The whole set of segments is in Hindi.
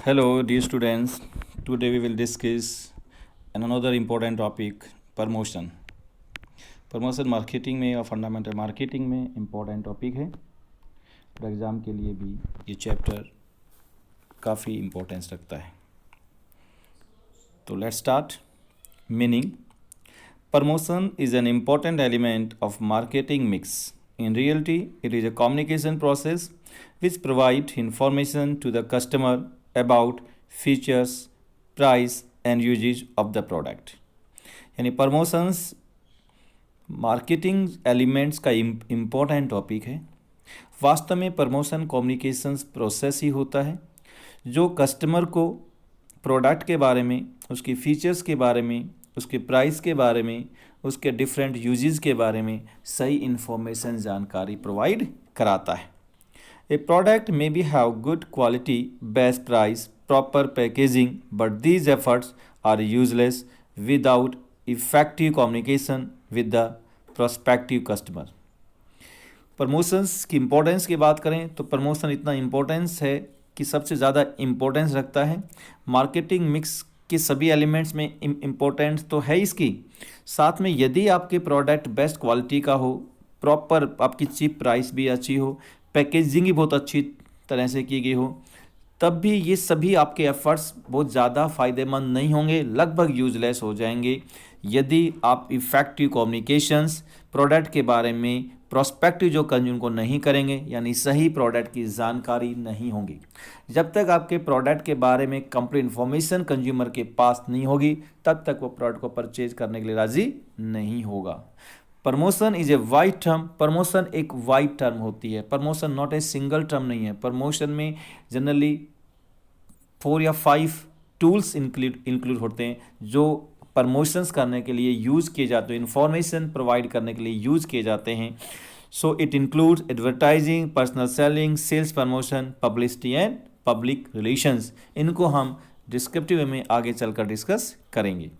Hello, dear students. Today we will discuss another important topic, promotion. Promotion marketing में और फंडामेंटल मार्केटिंग में इम्पोर्टेंट टॉपिक है और एग्ज़ाम के लिए भी ये चैप्टर काफ़ी इम्पोर्टेंस रखता है. तो let's start. Meaning. Promotion is an important element of marketing mix. In reality, it is a communication process which provides information to the customer about features, price and usage of the product. यानी प्रमोशंस मार्केटिंग एलिमेंट्स का इम्पोर्टेंट टॉपिक है. वास्तव में प्रमोशन कम्युनिकेशंस प्रोसेस ही होता है जो कस्टमर को प्रोडक्ट के बारे में, उसके फीचर्स के बारे में, उसके प्राइस के बारे में, उसके डिफरेंट यूजेस के बारे में सही इन्फॉर्मेशन जानकारी प्रोवाइड कराता है. A product may be have good quality, best price, proper packaging, but these efforts are useless without effective communication with the prospective customer. Promotions की इम्पोर्टेंस की बात करें तो प्रमोशन इतना इम्पोर्टेंस है कि सबसे ज़्यादा इम्पोर्टेंस रखता है. मार्केटिंग मिक्स के सभी एलिमेंट्स में इम्पोर्टेंस तो है इसकी, साथ में यदि आपके प्रोडक्ट बेस्ट क्वालिटी का हो, प्रॉपर आपकी चीप प्राइस भी अच्छी हो, पैकेजिंग ही बहुत अच्छी तरह से की गई हो, तब भी ये सभी आपके एफर्ट्स बहुत ज़्यादा फ़ायदेमंद नहीं होंगे, लगभग यूजलेस हो जाएंगे यदि आप इफ़ेक्टिव कम्युनिकेशंस प्रोडक्ट के बारे में प्रोस्पेक्टिव जो कंज्यूमर को नहीं करेंगे, यानी सही प्रोडक्ट की जानकारी नहीं होगी. जब तक आपके प्रोडक्ट के बारे में कंप्लीट इन्फॉर्मेशन कंज्यूमर के पास नहीं होगी तब तक वो प्रोडक्ट को परचेज करने के लिए राज़ी नहीं होगा. Promotion is a wide term. Promotion एक वाइड टर्म होती है. Promotion not a single term नहीं है. प्रमोशन में जनरली 4 या 5 टूल्स इंक्लूड होते हैं जो प्रमोशंस करने के लिए यूज़ किए जाते हैं, इन्फॉर्मेशन प्रोवाइड करने के लिए यूज़ किए जाते हैं. So it includes advertising, personal selling, sales promotion, publicity and public relations. इनको हम डिस्क्रिप्टिव में आगे चलकर डिस्कस करेंगे.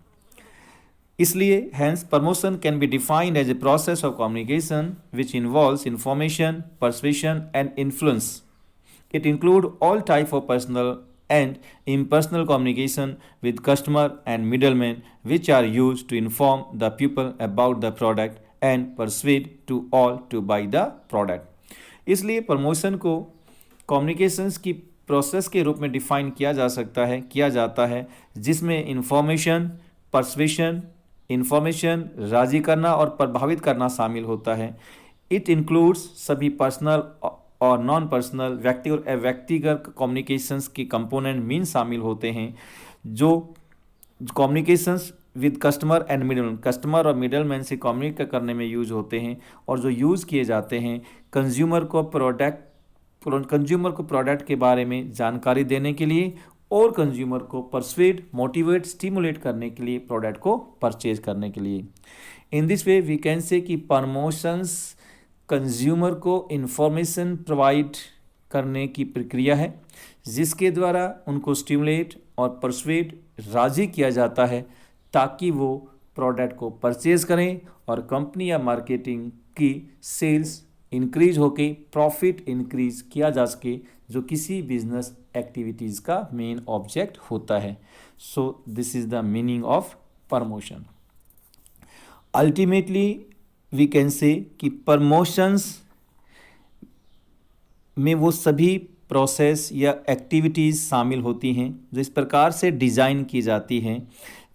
इसलिए hence promotion can be defined as a process of communication which involves information, persuasion and influence. It include all type of personal and impersonal communication with customer and middlemen which are used to inform the people about the product and persuade to all to buy the product. इसलिए प्रमोशन को कम्युनिकेशंस की प्रोसेस के रूप में डिफाइन किया जाता है जिसमें इंफॉर्मेशन, परsuasion, इंफॉर्मेशन राज़ी करना और प्रभावित करना शामिल होता है. इट इंक्लूड्स सभी पर्सनल और नॉन पर्सनल व्यक्तिगत कम्युनिकेशंस के कंपोनेंट मीन शामिल होते हैं जो communications with customer and middleman, customer और मिडलमैन से कम्युनिकेट करने में यूज होते हैं और जो यूज़ किए जाते हैं कंज्यूमर को प्रोडक्ट के बारे में जानकारी देने के लिए और कंज्यूमर को परsuade, मोटिवेट, स्टिमुलेट करने के लिए प्रोडक्ट को परचेज करने के लिए. In this way we can say कि प्रमोशंस कंज्यूमर को इन्फॉर्मेशन प्रोवाइड करने की प्रक्रिया है जिसके द्वारा उनको स्टिमुलेट और परsuade, राज़ी किया जाता है ताकि वो प्रोडक्ट को परचेज करें और कंपनी या मार्केटिंग की सेल्स इंक्रीज होके प्रॉफिट इंक्रीज किया जा सके जो किसी बिजनेस एक्टिविटीज़ का मेन ऑब्जेक्ट होता है. So this is the meaning of promotion. Ultimately we can say कि प्रमोशंस में वो सभी प्रोसेस या एक्टिविटीज़ शामिल होती हैं जो इस प्रकार से डिज़ाइन की जाती हैं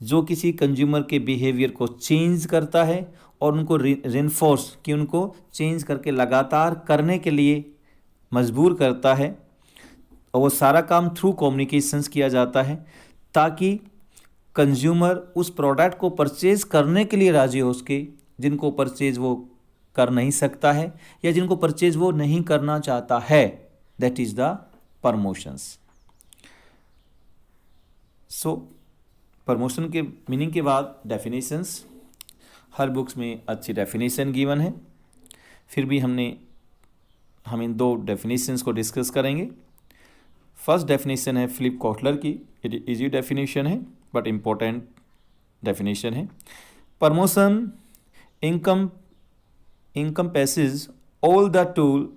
जो किसी कंज्यूमर के बिहेवियर को चेंज करता है और उनको रिनफोर्स कि उनको चेंज करके लगातार करने के लिए मजबूर करता है. और वो सारा काम थ्रू कम्युनिकेशंस किया जाता है ताकि कंज्यूमर उस प्रोडक्ट को परचेज करने के लिए राज़ी हो सके जिनको परचेज वो कर नहीं सकता है या जिनको परचेज वो नहीं करना चाहता है. That is the promotions. So promotion के मीनिंग के बाद डेफिनेशंस. हर बुक्स में अच्छी डेफिनेशन गिवन है, फिर भी हम इन 2 डेफिनेशंस को डिस्कस करेंगे. फर्स्ट डेफिनेशन है फिलिप कॉटलर की. ये इजी डेफिनेशन है बट इम्पोर्टेंट डेफिनेशन है. Promotion encompasses all the tool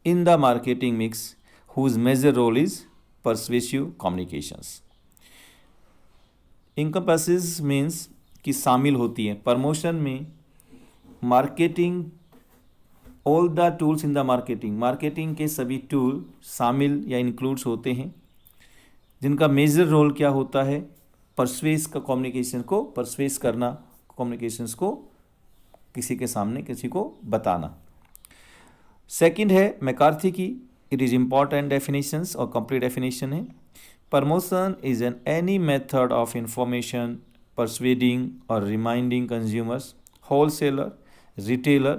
in the marketing mix whose major role is persuasive communications. Encompasses means कि शामिल होती है प्रमोशन में marketing, all the tools in the marketing के सभी टूल शामिल या इंक्लूड्स होते हैं, जिनका मेजर रोल क्या होता है, परसुएस का कम्युनिकेशन को परसुएस करना, कम्युनिकेशंस को किसी के सामने किसी को बताना. सेकंड है मैकार्थी की, इट इज़ इम्पॉर्टेंट डेफिनेशंस और कंप्लीट डेफिनेशन है. Promotion is an any method of information persuading or reminding consumers, wholesaler, retailer,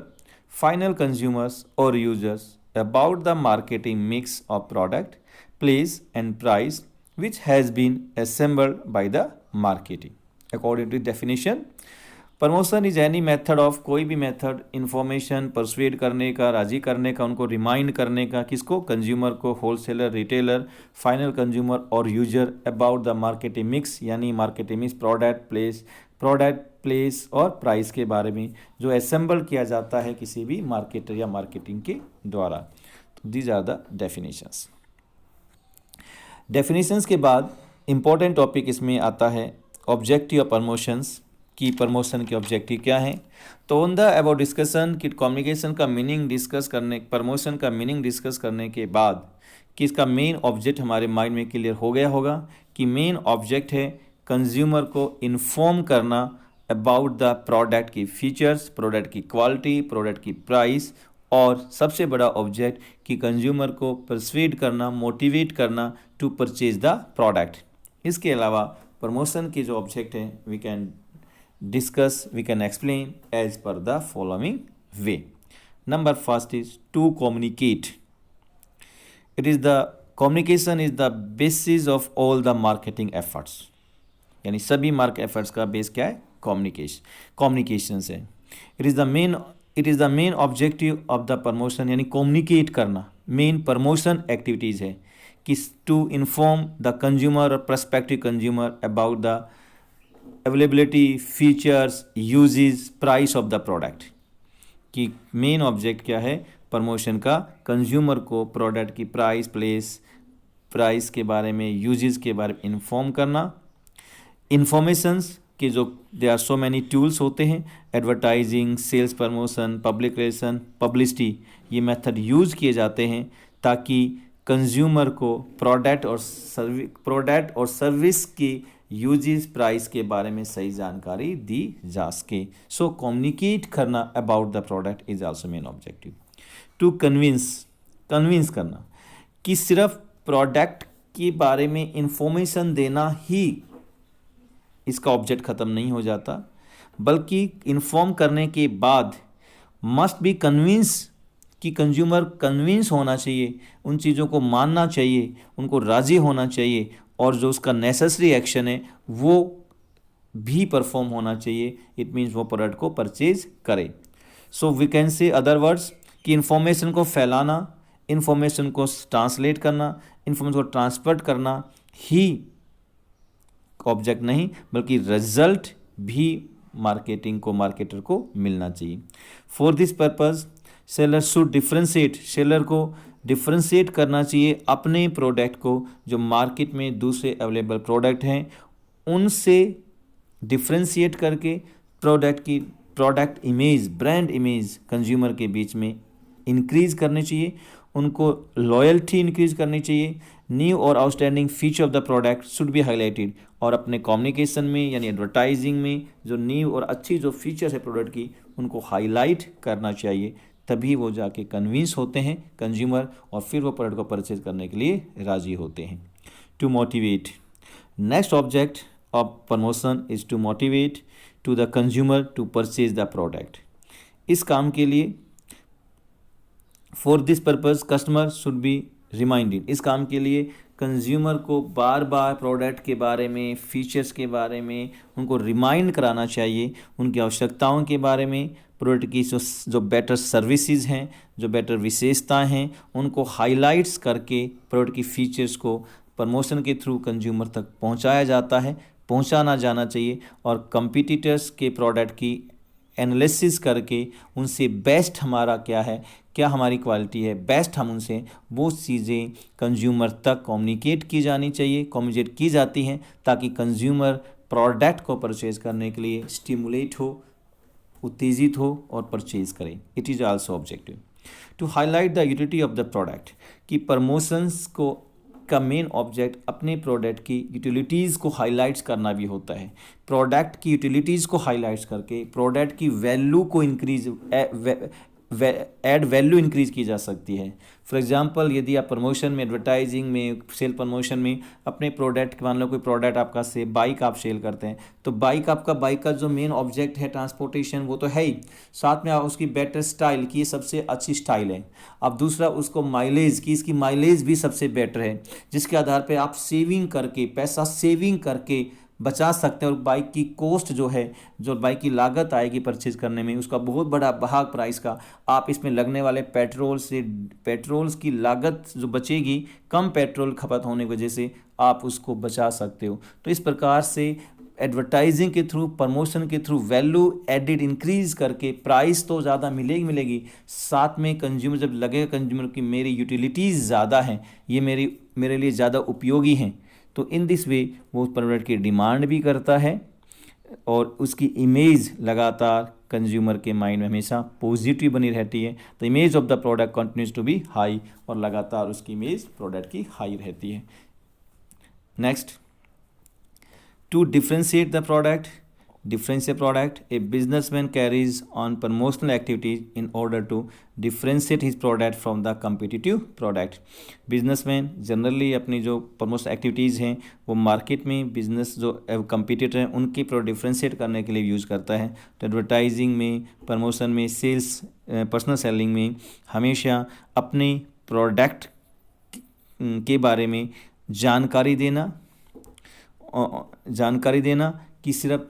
final consumers or users about the marketing mix of product, place and price which has been assembled by the marketing. According to the definition, promotion is any method of, कोई भी मेथड इंफॉर्मेशन परसुएड करने का, राजी करने का, उनको रिमाइंड करने का, किसको, कंज्यूमर को, होलसेलर, रिटेलर, फाइनल कंज्यूमर और user about the marketing mix, यानी मार्केटिंग मिक्स, प्रोडक्ट प्लेस और प्राइस के बारे में जो असेंबल किया जाता है किसी भी मार्केटर या मार्केटिंग के द्वारा. तो these are the definitions. Definitions के बाद इंपॉर्टेंट टॉपिक इसमें आता है ऑब्जेक्टिव ऑफ प्रमोशंस, कि प्रमोशन के ऑब्जेक्टिव क्या हैं. तो ऑन द अबाउट डिस्कशन कि कम्युनिकेशन का मीनिंग डिस्कस करने, प्रमोशन का मीनिंग डिस्कस करने के बाद कि इसका मेन ऑब्जेक्ट हमारे माइंड में क्लियर हो गया होगा कि मेन ऑब्जेक्ट है कंज्यूमर को इन्फॉर्म करना अबाउट द प्रोडक्ट की फीचर्स, प्रोडक्ट की क्वालिटी, प्रोडक्ट की प्राइस, और सबसे बड़ा ऑब्जेक्ट कि कंज्यूमर को परसुएड करना, मोटिवेट करना टू परचेज द प्रोडक्ट. इसके अलावा प्रमोशन के जो ऑब्जेक्ट हैं we can discuss, we can explain as per the following way. Number first is to communicate. It is the communication is the basis of all the marketing efforts. यानी सभी मार्केट एफर्ट्स का बेस क्या है, कम्युनिकेशन से. It is the main objective of the promotion, यानी कम्युनिकेट करना मेन प्रमोशन एक्टिविटीज़ है कि टू इन्फॉर्म द कंज्यूमर और prospective consumer about the availability, features, uses, price of the product. कि मेन ऑब्जेक्ट क्या है प्रमोशन का, कंज्यूमर को प्रोडक्ट की प्राइस, प्राइस के बारे में, यूजेस के बारे में इन्फॉर्म करना. इन्फॉर्मेशंस के जो they are so many tools होते हैं, advertising, sales promotion, public relation, publicity, ये मेथड यूज़ किए जाते हैं ताकि कंज्यूमर को प्रोडक्ट और सर्विस की यूजेस, प्राइस के बारे में सही जानकारी दी जा सके. सो कम्युनिकेट करना about the product is also main objective. To convince करना कि सिर्फ प्रोडक्ट के बारे में इंफॉर्मेशन देना ही इसका ऑब्जेक्ट ख़त्म नहीं हो जाता, बल्कि इन्फॉर्म करने के बाद मस्ट बी कन्विंस कि कंज्यूमर कन्विंस होना चाहिए, उन चीज़ों को मानना चाहिए, उनको राज़ी होना चाहिए, और जो उसका नेसेसरी एक्शन है वो भी परफॉर्म होना चाहिए. इट मीन्स वो प्रोडक्ट को परचेज करे. So we can say other words कि इन्फॉर्मेशन को फैलाना, इन्फॉर्मेशन को ट्रांसलेट करना, इन्फॉर्मेशन को ट्रांसफर करना ही ऑब्जेक्ट नहीं, बल्कि रिजल्ट भी मार्केटर को मिलना चाहिए. For this purpose seller should differentiate, seller को डिफ्रेंशिएट करना चाहिए अपने प्रोडक्ट को जो मार्केट में दूसरे अवेलेबल प्रोडक्ट हैं उनसे डिफ्रेंशिएट करके product image, brand image consumer के बीच में इंक्रीज़ करनी चाहिए, उनको लॉयल्टी इंक्रीज़ करनी चाहिए. न्यू और outstanding feature of the product should be highlighted, और अपने कम्युनिकेशन में यानी एडवर्टाइजिंग में जो न्यू और अच्छी जो फीचर्स है प्रोडक्ट की उनको हाईलाइट करना चाहिए. तभी वो जाके कन्विंस होते हैं कंज्यूमर और फिर वो प्रोडक्ट को परचेज करने के लिए राज़ी होते हैं. To motivate, next object of promotion is to motivate to the consumer to purchase the product. इस काम के लिए for this purpose customer should be reminded, इस काम के लिए कंज्यूमर को बार बार प्रोडक्ट के बारे में, फीचर्स के बारे में उनको रिमाइंड कराना चाहिए, उनकी आवश्यकताओं के बारे में, प्रोडक्ट की जो बेटर सर्विसेज हैं, जो बेटर विशेषताएं हैं उनको हाइलाइट्स करके प्रोडक्ट की फीचर्स को प्रमोशन के थ्रू कंज्यूमर तक पहुंचाया जाता है, पहुंचाना जाना चाहिए. और कंपटीटर्स के प्रोडक्ट की एनालिसिस करके उनसे बेस्ट हमारा क्या है, क्या हमारी क्वालिटी है, बेस्ट हम उनसे वो चीज़ें कंज्यूमर तक कम्युनिकेट की जानी चाहिए, कम्युनिकेट की जाती हैं ताकि कंज्यूमर प्रोडक्ट को परचेज करने के लिए स्टिमुलेट हो, उत्तेजित हो और परचेज करें। It is also objective to highlight the utility of the product, कि प्रमोशंस को का मेन ऑब्जेक्ट अपने प्रोडक्ट की यूटिलिटीज़ को हाईलाइट्स करना भी होता है। प्रोडक्ट की यूटिलिटीज़ को हाईलाइट्स करके प्रोडक्ट की वैल्यू को इंक्रीज ऐड वैल्यू इंक्रीज की जा सकती है। फॉर एग्जांपल, यदि आप प्रमोशन में, एडवर्टाइजिंग में, सेल प्रमोशन में अपने प्रोडक्ट, मान लो कोई प्रोडक्ट आपका से बाइक आप सेल करते हैं, तो बाइक का जो मेन ऑब्जेक्ट है ट्रांसपोर्टेशन, वो तो है ही, साथ में आप उसकी बेटर स्टाइल की, ये सबसे अच्छी स्टाइल है। अब दूसरा, उसको माइलेज की, इसकी माइलेज भी सबसे बेटर है, जिसके आधार पर आप सेविंग करके, पैसा सेविंग करके बचा सकते हैं। और बाइक की कॉस्ट जो है, जो बाइक की लागत आएगी परचेज करने में, उसका बहुत बड़ा भाग प्राइस का आप इसमें लगने वाले पेट्रोल्स की लागत जो बचेगी, कम पेट्रोल खपत होने की वजह से आप उसको बचा सकते हो। तो इस प्रकार से एडवर्टाइजिंग के थ्रू, प्रमोशन के थ्रू वैल्यू एडिड इंक्रीज करके प्राइस तो ज़्यादा मिलेगी, साथ में कंज्यूमर जब लगेगा कंज्यूमर की मेरी यूटिलिटीज़ ज़्यादा हैं, ये मेरे लिए ज़्यादा उपयोगी हैं, तो इन दिस वे वो प्रोडक्ट की डिमांड भी करता है और उसकी इमेज लगातार कंज्यूमर के माइंड में हमेशा पॉजिटिव बनी रहती है। The image of the product continues to be high, और लगातार उसकी इमेज प्रोडक्ट की हाई रहती है। Next, to differentiate the product, differentiate product, a businessman carries on promotional activities in order to differentiate his product from the competitive product. Businessman generally अपनी जो प्रमोशन एक्टिविटीज़ हैं वो मार्केट में बिजनेस जो कंपटीटर हैं उनकी प्रोडक्ट डिफ्रेंशिएट करने के लिए यूज़ करता है। तो एडवर्टाइजिंग में, प्रमोशन में, सेल्स, पर्सनल सेलिंग में हमेशा अपने प्रोडक्ट के बारे में जानकारी देना कि सिर्फ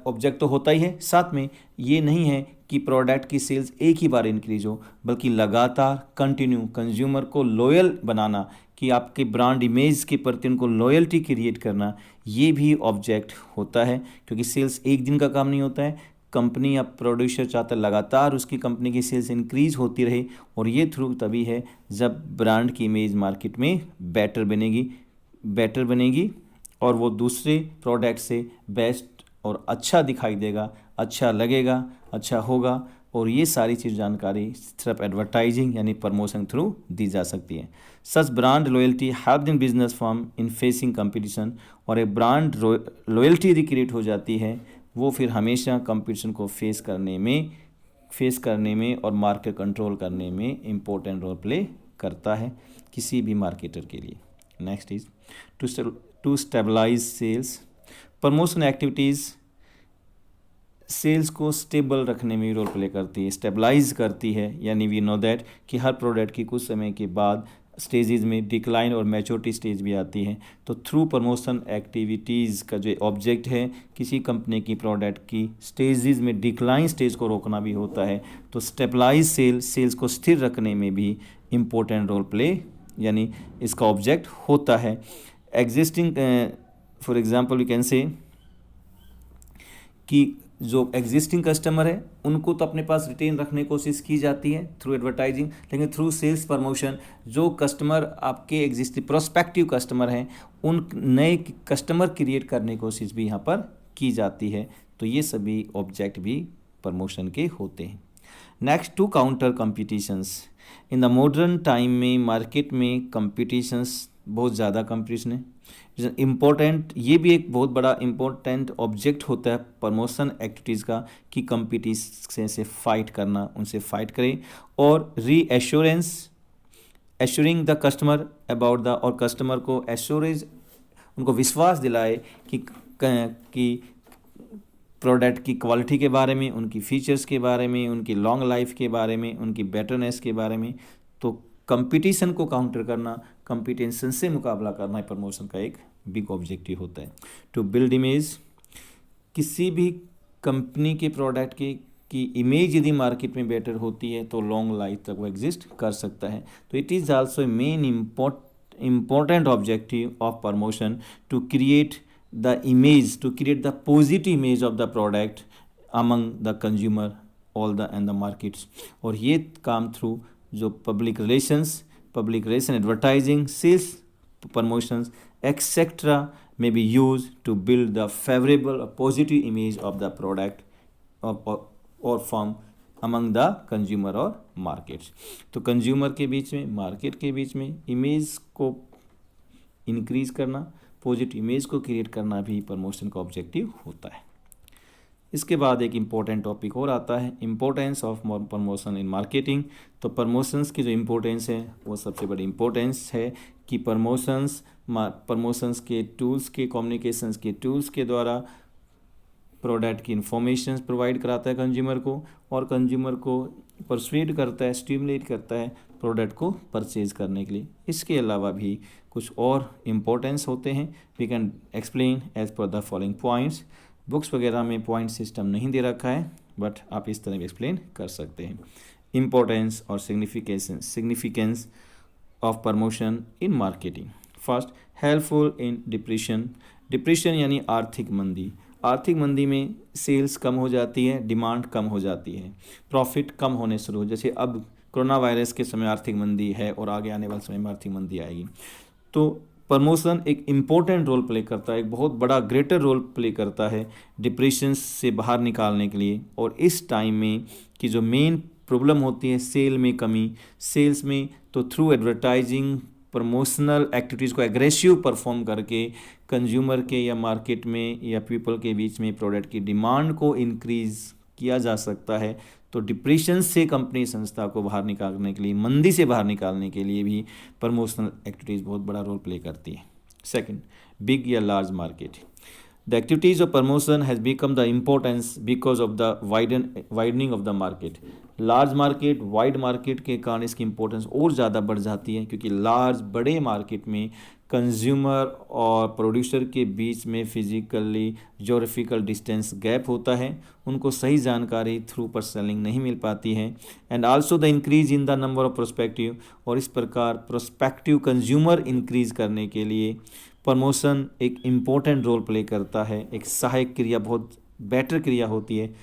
ऑब्जेक्ट तो होता ही है, साथ में ये नहीं है कि प्रोडक्ट की सेल्स एक ही बार इंक्रीज हो, बल्कि लगातार कंटिन्यू कंज्यूमर को लॉयल बनाना, कि आपके ब्रांड इमेज के प्रति उनको लॉयल्टी क्रिएट करना, ये भी ऑब्जेक्ट होता है। क्योंकि सेल्स एक दिन का काम नहीं होता है, कंपनी या प्रोड्यूसर चाहता है लगातार उसकी कंपनी की सेल्स इंक्रीज होती रहे, और ये थ्रू तभी है जब ब्रांड की इमेज मार्केट में बेटर बनेगी और वो दूसरे प्रोडक्ट से बेस्ट और अच्छा दिखाई देगा, अच्छा लगेगा, अच्छा होगा। और ये सारी चीज़ जानकारी सिर्फ एडवर्टाइजिंग यानी प्रमोशन थ्रू दी जा सकती है। Such brand loyalty help in business firm in facing competition, और एक ब्रांड लॉयल्टी यदि क्रिएट हो जाती है, वो फिर हमेशा कंपटीशन को फेस करने में और मार्केट कंट्रोल करने में इम्पोर्टेंट रोल प्ले करता है किसी भी मार्केटर के लिए। Next is to stabilize sales, promotion activities sales को स्टेबल रखने में रोल प्ले करती है, स्टेबलाइज करती है। यानी वी नो दैट कि हर प्रोडक्ट की कुछ समय के बाद स्टेजेस में डिक्लाइन और मैच्योरिटी स्टेज भी आती है। तो थ्रू प्रमोशन एक्टिविटीज़ का जो ऑब्जेक्ट है, किसी कंपनी की प्रोडक्ट की स्टेजेस में डिक्लाइन स्टेज को रोकना भी होता है। तो स्टेबलाइज सेल्स को स्थिर रखने में भी इम्पोर्टेंट रोल प्ले यानी इसका ऑब्जेक्ट होता है। Existing for example you can say कि जो एग्जिस्टिंग कस्टमर है उनको तो अपने पास रिटेन रखने की कोशिश की जाती है थ्रू एडवर्टाइजिंग, लेकिन थ्रू सेल्स प्रमोशन जो कस्टमर आपके एग्जिस्टिंग प्रोस्पेक्टिव कस्टमर हैं उन नए कस्टमर क्रिएट करने की कोशिश भी यहाँ पर की जाती है। तो ये सभी ऑब्जेक्ट भी प्रमोशन के होते हैं। Next, to counter competitions. In the modern time में मार्केट में कंपटीशंस बहुत ज़्यादा कंपटीशन है। इम्पोर्टेंट, ये भी एक बहुत बड़ा इम्पोर्टेंट ऑब्जेक्ट होता है प्रमोशन एक्टिविटीज़ का कि कंपटीशन से फाइट करना, उनसे फाइट करें और assuring the customer about the, और कस्टमर को एश्योरेज, उनको विश्वास दिलाए कि प्रोडक्ट की क्वालिटी के बारे में, उनकी फीचर्स के बारे में, उनकी लॉन्ग लाइफ के बारे में, उनकी बेटरनेस के बारे में। तो कंपटीशन को काउंटर करना, कंपटीशन से मुकाबला करना प्रमोशन का एक बिग ऑब्जेक्टिव होता है। टू बिल्ड इमेज, किसी भी कंपनी के प्रोडक्ट की इमेज यदि मार्केट में बेटर होती है तो लॉन्ग लाइफ तक वो एग्जिस्ट कर सकता है। तो it is also a main important objective of promotion to create the image, to create the positive image of the product among the consumer all the and the markets. और ये काम थ्रू जो public relation, advertising, sales, promotions etcetera may be used to build the favorable or positive image of the product or firm among the consumer और markets। तो कंज्यूमर के बीच में, मार्केट के बीच में इमेज को इंक्रीज करना, पॉजिटिव इमेज को क्रिएट करना भी प्रमोशन का ऑब्जेक्टिव होता है। इसके बाद एक इम्पोर्टेंट टॉपिक और आता है, importance of promotion in marketing. तो प्रमोशंस की जो इम्पोर्टेंस है वो सबसे बड़ी इम्पोर्टेंस है कि प्रमोशंस के टूल्स के, कम्युनिकेशंस के टूल्स के द्वारा प्रोडक्ट की इंफॉर्मेशन प्रोवाइड कराता है कंज्यूमर को, और कंज्यूमर को परsuade करता है, स्टिमुलेट करता है प्रोडक्ट को परचेज करने के लिए। इसके अलावा भी कुछ और इम्पोर्टेंस होते हैं, we can explain as per the following points. Books वगैरह में पॉइंट सिस्टम नहीं दे रखा है, बट आप इस तरह भी एक्सप्लेन कर सकते हैं। इम्पोर्टेंस और significance of promotion in marketing. First, helpful in depression यानी आर्थिक मंदी। आर्थिक मंदी में सेल्स कम हो जाती है, डिमांड कम हो जाती है, प्रॉफिट कम होने शुरू हो, जैसे अब कोरोना वायरस के समय आर्थिक मंदी है और आगे आने वाले समय में आर्थिक मंदी आएगी। तो प्रमोशन एक इम्पोर्टेंट रोल प्ले करता है, एक बहुत बड़ा ग्रेटर रोल प्ले करता है डिप्रेशन से बाहर निकालने के लिए। और इस टाइम में कि जो मेन प्रॉब्लम होती है सेल में कमी, सेल्स में, तो थ्रू एडवर्टाइजिंग, प्रमोशनल एक्टिविटीज़ को एग्रेसिव परफॉर्म करके कंज्यूमर के या मार्केट में या पीपल के बीच में प्रोडक्ट की डिमांड को इंक्रीज़ किया जा सकता है। तो डिप्रेशन से कंपनी संस्था को बाहर निकालने के लिए, मंदी से बाहर निकालने के लिए भी प्रमोशनल एक्टिविटीज़ बहुत बड़ा रोल प्ले करती है। सेकंड, बिग या large market. The activities of promotion has become the importance because of the widening of the market. Large market, wide market के कारण इसकी इंपॉर्टेंस और ज़्यादा बढ़ जाती है, क्योंकि लार्ज, बड़े मार्केट में कंज्यूमर और प्रोड्यूसर के बीच में फिजिकली जोग्राफिकल डिस्टेंस गैप होता है, उनको सही जानकारी थ्रू पर सेलिंग नहीं मिल पाती है। And also the increase in the number of prospective, और इस प्रकार प्रोस्पेक्टिव कंज्यूमर इंक्रीज करने के लिए प्रमोशन एक इम्पोर्टेंट रोल प्ले करता है, एक सहायक क्रिया, बहुत बेटर क्रिया होती है,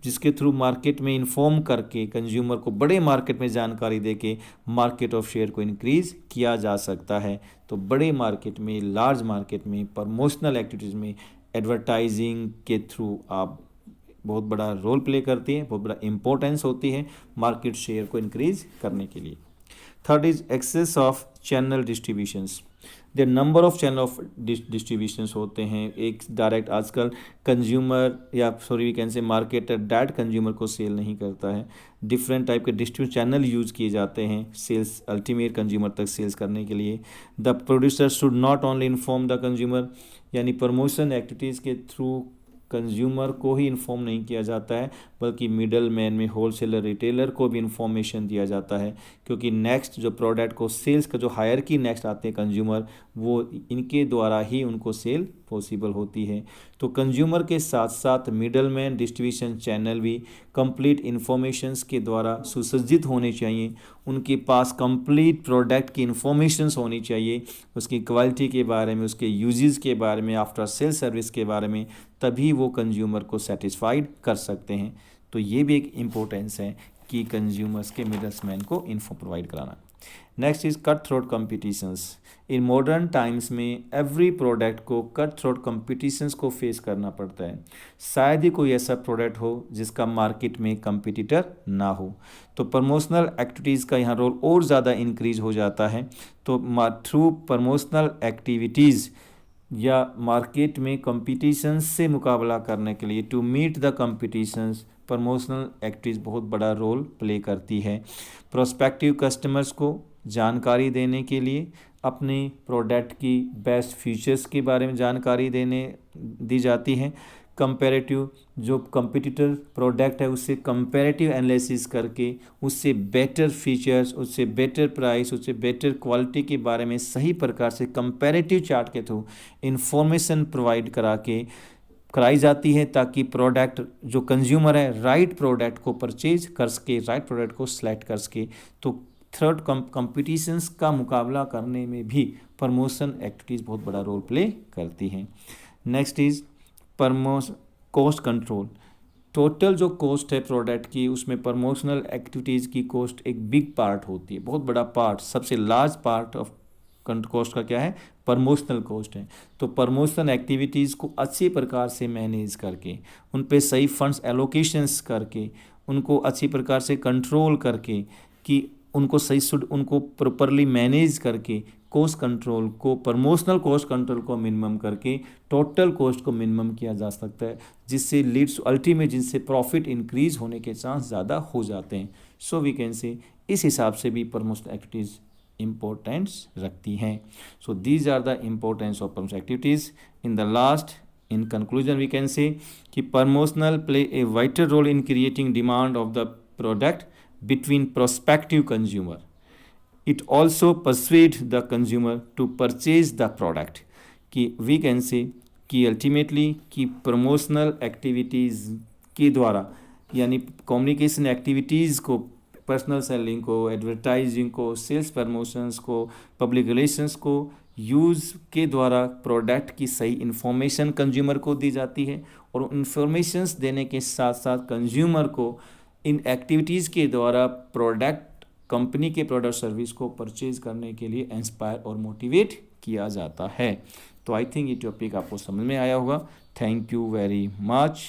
जिसके थ्रू मार्केट में इन्फॉर्म करके कंज्यूमर को बड़े मार्केट में जानकारी देके मार्केट ऑफ शेयर को इंक्रीज़ किया जा सकता है। तो बड़े मार्केट में, लार्ज मार्केट में, प्रमोशनल एक्टिविटीज़ में एडवर्टाइजिंग के थ्रू आप बहुत बड़ा रोल प्ले करती हैं, बहुत बड़ा इंपॉर्टेंस होती है मार्केट शेयर को इंक्रीज़ करने के लिए। Third is access of channel distributions. There number of channel of distributions होते हैं। एक डायरेक्ट आजकल कंज्यूमर या we can say marketer direct consumer को सेल नहीं करता है, डिफरेंट टाइप के डिस्ट्रीब्यूशन चैनल यूज़ किए जाते हैं सेल्स, अल्टीमेट कंज्यूमर तक सेल्स करने के लिए। The producer should not only inform the consumer, यानी प्रमोशन एक्टिविटीज़ के थ्रू कंज्यूमर को ही इन्फॉर्म नहीं किया जाता है, बल्कि मिडल मैन में होलसेलर, रिटेलर को भी इन्फॉर्मेशन दिया जाता है, क्योंकि नेक्स्ट जो प्रोडक्ट को सेल्स का जो हायर की नेक्स्ट आते हैं कंज्यूमर, वो इनके द्वारा ही उनको सेल पॉसिबल होती है। तो कंज्यूमर के साथ साथ मिडल मैन, डिस्ट्रीब्यूशन चैनल भी कंप्लीट इन्फॉर्मेशंस के द्वारा सुसज्जित होने चाहिए। उनके पास कंप्लीट प्रोडक्ट की इन्फॉर्मेशंस होनी चाहिए, उसकी क्वालिटी के बारे में, उसके यूजेस के बारे में, आफ्टर सेल सर्विस के बारे में, तभी वो कंज्यूमर को सेटिस्फाइड कर सकते हैं। तो ये भी एक इम्पोर्टेंस है कि कंज्यूमर्स के मिडल्समैन को इन्फो प्रोवाइड कराना। Next is cut throat competitions. In modern times में एवरी प्रोडक्ट को कट थ्रोट कॉम्पिटिशन्स को फेस करना पड़ता है। शायद ही कोई ऐसा प्रोडक्ट हो जिसका मार्केट में कंपटीटर ना हो। तो प्रमोशनल एक्टिविटीज़ का यहाँ रोल और ज़्यादा इंक्रीज हो जाता है। तो थ्रू प्रमोशनल एक्टिविटीज़ या मार्केट में कंपटीशंस से मुकाबला करने के लिए, to meet the competitions, promotional activities बहुत बड़ा रोल प्ले करती है। प्रोस्पेक्टिव कस्टमर्स को जानकारी देने के लिए, अपने प्रोडक्ट की बेस्ट फीचर्स के बारे में जानकारी दी जाती है। कंपैरेटिव, जो कंपटीटर प्रोडक्ट है उससे कंपैरेटिव एनालिसिस करके उससे बेटर फीचर्स, उससे बेटर प्राइस, उससे बेटर क्वालिटी के बारे में सही प्रकार से कंपैरेटिव चार्ट के थ्रू इंफॉर्मेशन प्रोवाइड कराई जाती है, ताकि प्रोडक्ट जो कंज्यूमर है राइट प्रोडक्ट को परचेज कर सके, राइट प्रोडक्ट को सिलेक्ट कर सके। तो थर्ड, कंपटीशंस का मुकाबला करने में भी प्रमोशन एक्टिविटीज़ बहुत बड़ा रोल प्ले करती हैं। Next is cost control, total जो कॉस्ट है प्रोडक्ट की उसमें प्रमोशनल एक्टिविटीज़ की कॉस्ट एक बिग पार्ट होती है, बहुत बड़ा पार्ट, सबसे लार्ज पार्ट ऑफ कॉस्ट का क्या है, प्रमोशनल कॉस्ट है। तो प्रमोशनल एक्टिविटीज़ को अच्छी प्रकार से मैनेज करके, उन पे सही फंड्स एलोकेशंस करके, उनको अच्छी प्रकार से कंट्रोल करके, कि उनको उनको प्रॉपरली मैनेज करके कॉस्ट कंट्रोल को, प्रमोशनल कॉस्ट कंट्रोल को मिनिमम करके टोटल कॉस्ट को मिनिमम किया जा सकता है, जिससे लीड्स अल्टीमेट, जिनसे प्रॉफिट इंक्रीज होने के चांस ज़्यादा हो जाते हैं। सो वी कैन से इस हिसाब से भी प्रमोशनल एक्टिविटीज़ इम्पोर्टेंस रखती हैं। So these are the importance of promotional activities. In the last, in conclusion we can say कि promotional play a vital role in creating demand of the product between prospective consumer. It also persuade the consumer to purchase the product. कि we can say कि ultimately कि promotional activities के द्वारा, यानी communication activities को, पर्सनल सेलिंग को, एडवर्टाइजिंग को, सेल्स प्रमोशंस को, पब्लिक रिलेशंस को यूज़ के द्वारा प्रोडक्ट की सही इन्फॉर्मेशन कंज्यूमर को दी जाती है, और इन्फॉर्मेशंस देने के साथ साथ कंज्यूमर को इन एक्टिविटीज़ के द्वारा प्रोडक्ट, कंपनी के प्रोडक्ट सर्विस को परचेज करने के लिए इंस्पायर और मोटिवेट किया जाता है। तो आई थिंक ये टॉपिक आपको समझ में आया होगा। Thank you very much.